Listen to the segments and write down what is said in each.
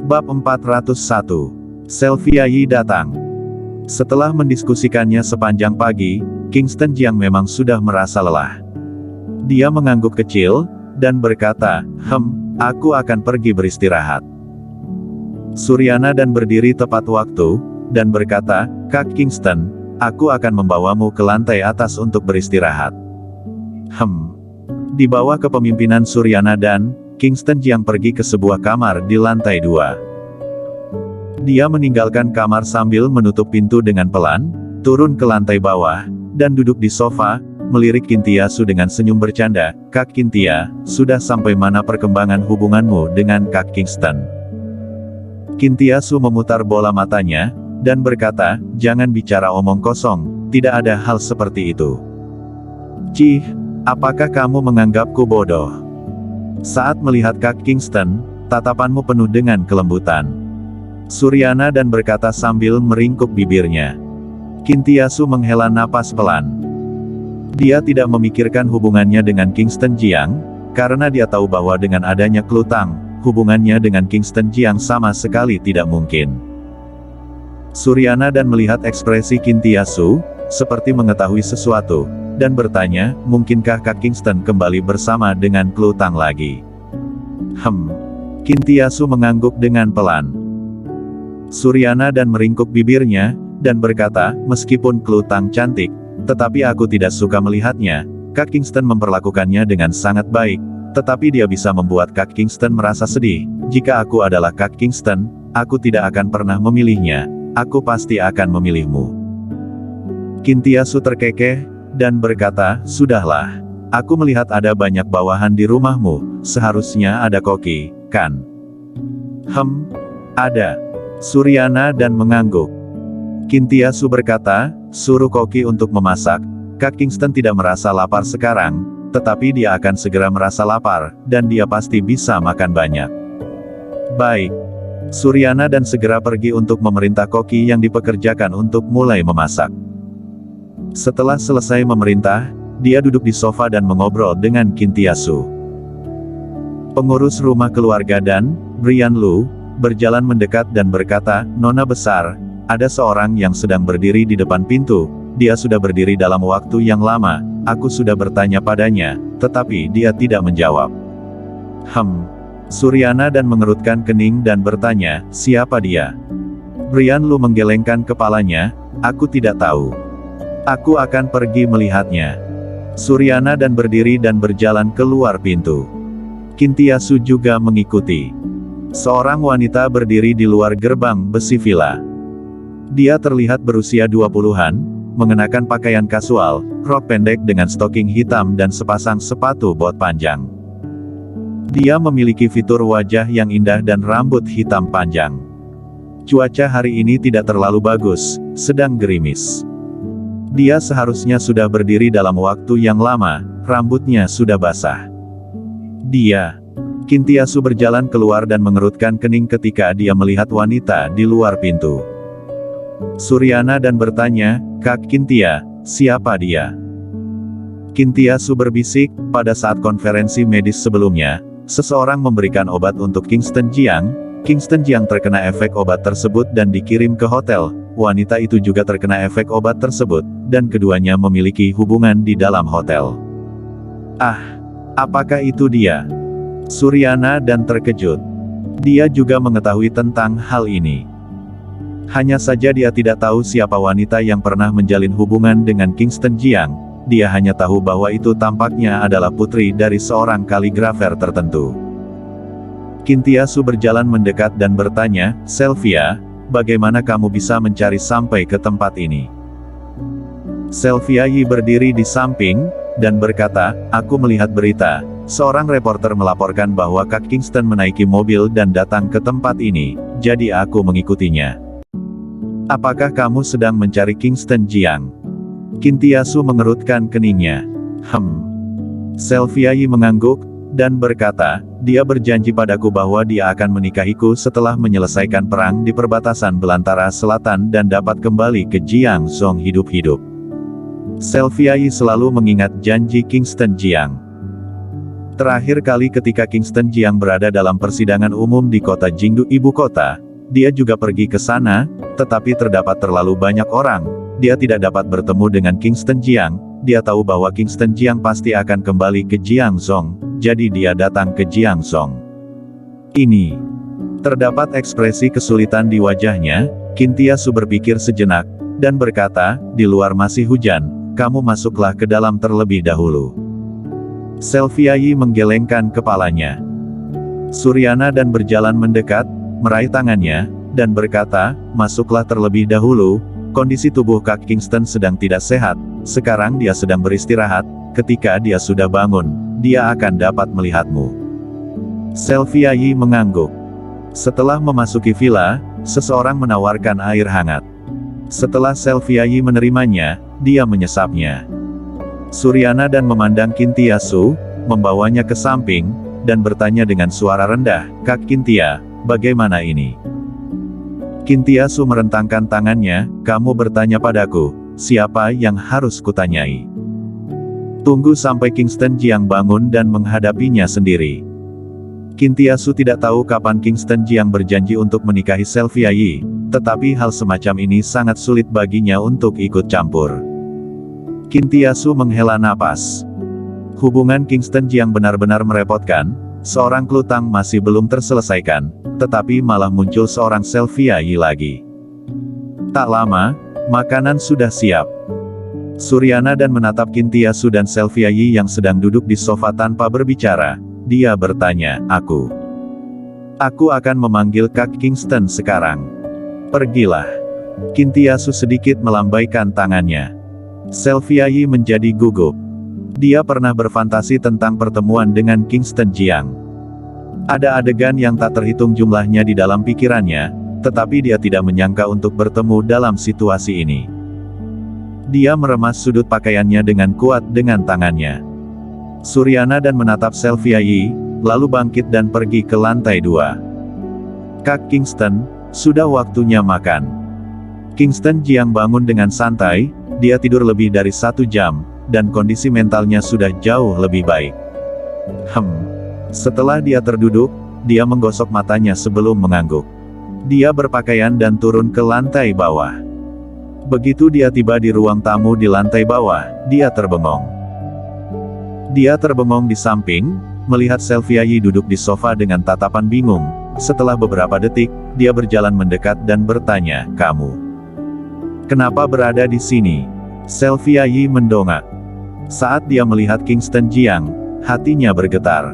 Bab 401. Sylvia Yi datang. Setelah mendiskusikannya sepanjang pagi, Kingston Jiang memang sudah merasa lelah. Dia mengangguk kecil, dan berkata, aku akan pergi beristirahat. Suryana dan berdiri tepat waktu, dan berkata, Kak Kingston, aku akan membawamu ke lantai atas untuk beristirahat. Di bawah kepemimpinan Suryana dan Kingston Jiang pergi ke sebuah kamar di lantai 2. Dia meninggalkan kamar sambil menutup pintu dengan pelan, turun ke lantai bawah, dan duduk di sofa, melirik Kintiasu dengan senyum bercanda. Kak Kintia, sudah sampai mana perkembangan hubunganmu dengan Kak Kingston? Kintiasu memutar bola matanya, dan berkata, jangan bicara omong kosong, tidak ada hal seperti itu. Cih, apakah kamu menganggapku bodoh? Saat melihat Kak Kingston, tatapanmu penuh dengan kelembutan. Suryana dan berkata sambil meringkuk bibirnya. Kintiasu menghela napas pelan. Dia tidak memikirkan hubungannya dengan Kingston Jiang, karena dia tahu bahwa dengan adanya Klutang, hubungannya dengan Kingston Jiang sama sekali tidak mungkin. Suryana dan melihat ekspresi Kintiasu, seperti mengetahui sesuatu, dan bertanya, mungkinkah Kak Kingston kembali bersama dengan Klutang lagi? Kintiasu mengangguk dengan pelan. Suryana dan meringkuk bibirnya, dan berkata, meskipun Klutang cantik, tetapi aku tidak suka melihatnya. Kak Kingston memperlakukannya dengan sangat baik, tetapi dia bisa membuat Kak Kingston merasa sedih. Jika aku adalah Kak Kingston, aku tidak akan pernah memilihnya. Aku pasti akan memilihmu. Kintiasu terkekeh, dan berkata, sudahlah. Aku melihat ada banyak bawahan di rumahmu, seharusnya ada koki, kan? Ada. Suryana dan mengangguk. Kintiasu berkata, suruh koki untuk memasak. Kak Kingston tidak merasa lapar sekarang, tetapi dia akan segera merasa lapar, dan dia pasti bisa makan banyak. Baik. Suryana dan segera pergi untuk memerintah koki yang dipekerjakan untuk mulai memasak. Setelah selesai memerintah, dia duduk di sofa dan mengobrol dengan Kintiasu. Pengurus rumah keluarga dan Brian Lu berjalan mendekat dan berkata, Nona besar, ada seorang yang sedang berdiri di depan pintu. Dia sudah berdiri dalam waktu yang lama. Aku sudah bertanya padanya, tetapi dia tidak menjawab. Suryana dan mengerutkan kening dan bertanya, siapa dia? Brian Lu menggelengkan kepalanya, aku tidak tahu. Aku akan pergi melihatnya. Suryana dan berdiri dan berjalan keluar pintu. Kintiasu juga mengikuti. Seorang wanita berdiri di luar gerbang besi villa. Dia terlihat berusia 20-an, mengenakan pakaian kasual, rok pendek dengan stoking hitam dan sepasang sepatu bot panjang. Dia memiliki fitur wajah yang indah dan rambut hitam panjang. Cuaca hari ini tidak terlalu bagus, sedang gerimis. Dia seharusnya sudah berdiri dalam waktu yang lama, rambutnya sudah basah. Kintiasu berjalan keluar dan mengerutkan kening ketika dia melihat wanita di luar pintu. Suryana dan bertanya, Kak Kintia, siapa dia? Kintiasu berbisik, pada saat konferensi medis sebelumnya, seseorang memberikan obat untuk Kingston Jiang. Kingston Jiang terkena efek obat tersebut dan dikirim ke hotel. Wanita itu juga terkena efek obat tersebut, dan keduanya memiliki hubungan di dalam hotel. Apakah itu dia? Suryana dan terkejut. Dia juga mengetahui tentang hal ini. Hanya saja dia tidak tahu siapa wanita yang pernah menjalin hubungan dengan Kingston Jiang. Dia hanya tahu bahwa itu tampaknya adalah putri dari seorang kaligrafer tertentu. Kintiasu berjalan mendekat dan bertanya, Sylvia, bagaimana kamu bisa mencari sampai ke tempat ini? Sylvia Yi berdiri di samping, dan berkata, aku melihat berita. Seorang reporter melaporkan bahwa Kak Kingston menaiki mobil dan datang ke tempat ini, jadi aku mengikutinya. Apakah kamu sedang mencari Kingston Jiang? Kintiasu mengerutkan keningnya. Sylvia Yi mengangguk, dan berkata, dia berjanji padaku bahwa dia akan menikahiku setelah menyelesaikan perang di perbatasan belantara selatan dan dapat kembali ke Jiangzhou hidup-hidup. Sylvia Yi selalu mengingat janji Kingston Jiang. Terakhir kali ketika Kingston Jiang berada dalam persidangan umum di kota Jingdu, ibu kota, dia juga pergi ke sana, tetapi terdapat terlalu banyak orang. Dia tidak dapat bertemu dengan Kingston Jiang. Dia tahu bahwa Kingston Jiang pasti akan kembali ke Jiangzhong, jadi dia datang ke Jiangzhong. Ini. Terdapat ekspresi kesulitan di wajahnya. Kintiasu berpikir sejenak, dan berkata, di luar masih hujan, kamu masuklah ke dalam terlebih dahulu. Selviayi menggelengkan kepalanya. Suryana dan berjalan mendekat, meraih tangannya, dan berkata, masuklah terlebih dahulu. Kondisi tubuh Kak Kingston sedang tidak sehat, sekarang dia sedang beristirahat, ketika dia sudah bangun, dia akan dapat melihatmu. Selviayi mengangguk. Setelah memasuki villa, seseorang menawarkan air hangat. Setelah Selviayi menerimanya, dia menyesapnya. Suryana dan memandang Kintiasu, membawanya ke samping, dan bertanya dengan suara rendah, Kak Kintia, bagaimana ini? Kintiasu merentangkan tangannya, kamu bertanya padaku, siapa yang harus kutanyai? Tunggu sampai Kingston Jiang bangun dan menghadapinya sendiri. Kintiasu tidak tahu kapan Kingston Jiang berjanji untuk menikahi Selviayi, tetapi hal semacam ini sangat sulit baginya untuk ikut campur. Kintiasu menghela napas. Hubungan Kingston Jiang benar-benar merepotkan, seorang Klutang masih belum terselesaikan, tetapi malah muncul seorang Selviayi lagi. Tak lama, makanan sudah siap. Suryana dan menatap Kintiasu dan Selviayi yang sedang duduk di sofa tanpa berbicara. Dia bertanya, Aku akan memanggil Kak Kingston sekarang. Pergilah. Kintiasu sedikit melambaikan tangannya. Selviayi menjadi gugup. Dia pernah berfantasi tentang pertemuan dengan Kingston Jiang. Ada adegan yang tak terhitung jumlahnya di dalam pikirannya, tetapi dia tidak menyangka untuk bertemu dalam situasi ini. Dia meremas sudut pakaiannya dengan kuat dengan tangannya. Suryana dan menatap Selviayi, lalu bangkit dan pergi ke lantai 2. Kak Kingston, sudah waktunya makan. Kingston Jiang bangun dengan santai, dia tidur lebih dari 1 jam, dan kondisi mentalnya sudah jauh lebih baik. Setelah dia terduduk, dia menggosok matanya sebelum mengangguk. Dia berpakaian dan turun ke lantai bawah. Begitu dia tiba di ruang tamu di lantai bawah, dia terbengong. Dia terbengong di samping, melihat Selviayi duduk di sofa dengan tatapan bingung. Setelah beberapa detik, dia berjalan mendekat dan bertanya, kamu kenapa berada di sini? Selviayi mendongak. Saat dia melihat Kingston Jiang, hatinya bergetar.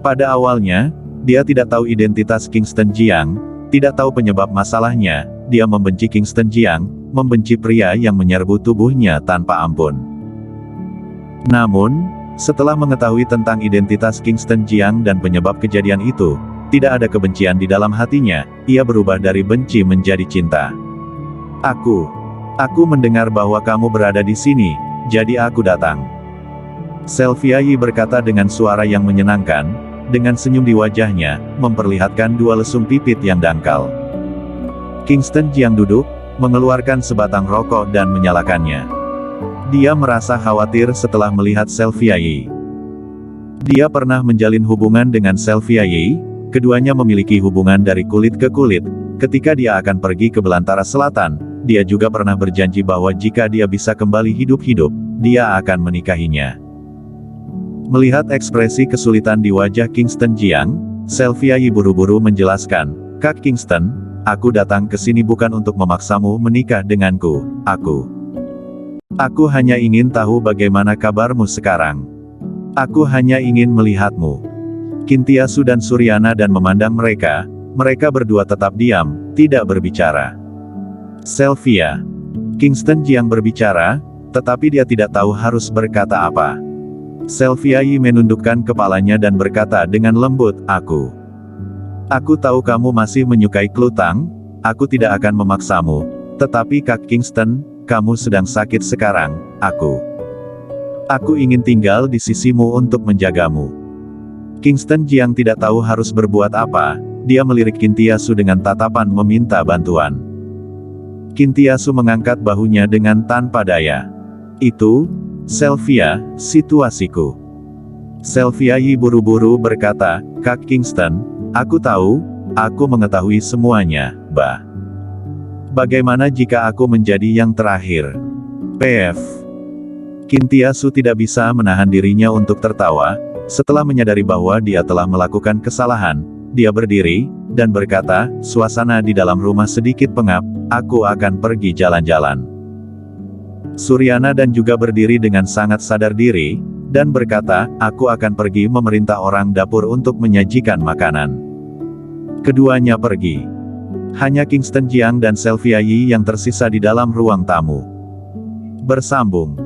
Pada awalnya, dia tidak tahu identitas Kingston Jiang, tidak tahu penyebab masalahnya, dia membenci Kingston Jiang, membenci pria yang menyerbu tubuhnya tanpa ampun. Namun, setelah mengetahui tentang identitas Kingston Jiang dan penyebab kejadian itu, tidak ada kebencian di dalam hatinya, ia berubah dari benci menjadi cinta. Aku mendengar bahwa kamu berada di sini, jadi aku datang. Selviayi berkata dengan suara yang menyenangkan, dengan senyum di wajahnya, memperlihatkan 2 lesung pipit yang dangkal. Kingston Jiang duduk, mengeluarkan sebatang rokok dan menyalakannya. Dia merasa khawatir setelah melihat Selviayi. Dia pernah menjalin hubungan dengan Selviayi, keduanya memiliki hubungan dari kulit ke kulit. Ketika dia akan pergi ke Belantara Selatan, dia juga pernah berjanji bahwa jika dia bisa kembali hidup-hidup, dia akan menikahinya. Melihat ekspresi kesulitan di wajah Kingston Jiang, Selviayi buru-buru menjelaskan, Kak Kingston, aku datang ke sini bukan untuk memaksamu menikah denganku, Aku hanya ingin tahu bagaimana kabarmu sekarang. Aku hanya ingin melihatmu. Kintiasu dan Suryana dan memandang mereka berdua tetap diam, tidak berbicara. Selviayi. Kingston Jiang berbicara, tetapi dia tidak tahu harus berkata apa. Selviayi menundukkan kepalanya dan berkata dengan lembut, Aku tahu kamu masih menyukai Klutang, aku tidak akan memaksamu, tetapi Kak Kingston, kamu sedang sakit sekarang, Aku ingin tinggal di sisimu untuk menjagamu. Kingston Jiang tidak tahu harus berbuat apa, dia melirik Kintiasu dengan tatapan meminta bantuan. Kintiasu mengangkat bahunya dengan tanpa daya. Itu, Selviayi, situasiku. Sylvia Yi buru-buru berkata, Kak Kingston, aku tahu, aku mengetahui semuanya, Bah. Bagaimana jika aku menjadi yang terakhir? PF. Kintiasu tidak bisa menahan dirinya untuk tertawa, setelah menyadari bahwa dia telah melakukan kesalahan, dia berdiri, dan berkata, suasana di dalam rumah sedikit pengap, aku akan pergi jalan-jalan. Suryana dan juga berdiri dengan sangat sadar diri, dan berkata, aku akan pergi memerintah orang dapur untuk menyajikan makanan. Keduanya pergi. Hanya Kingston Jiang dan Sylvia Yi yang tersisa di dalam ruang tamu. Bersambung.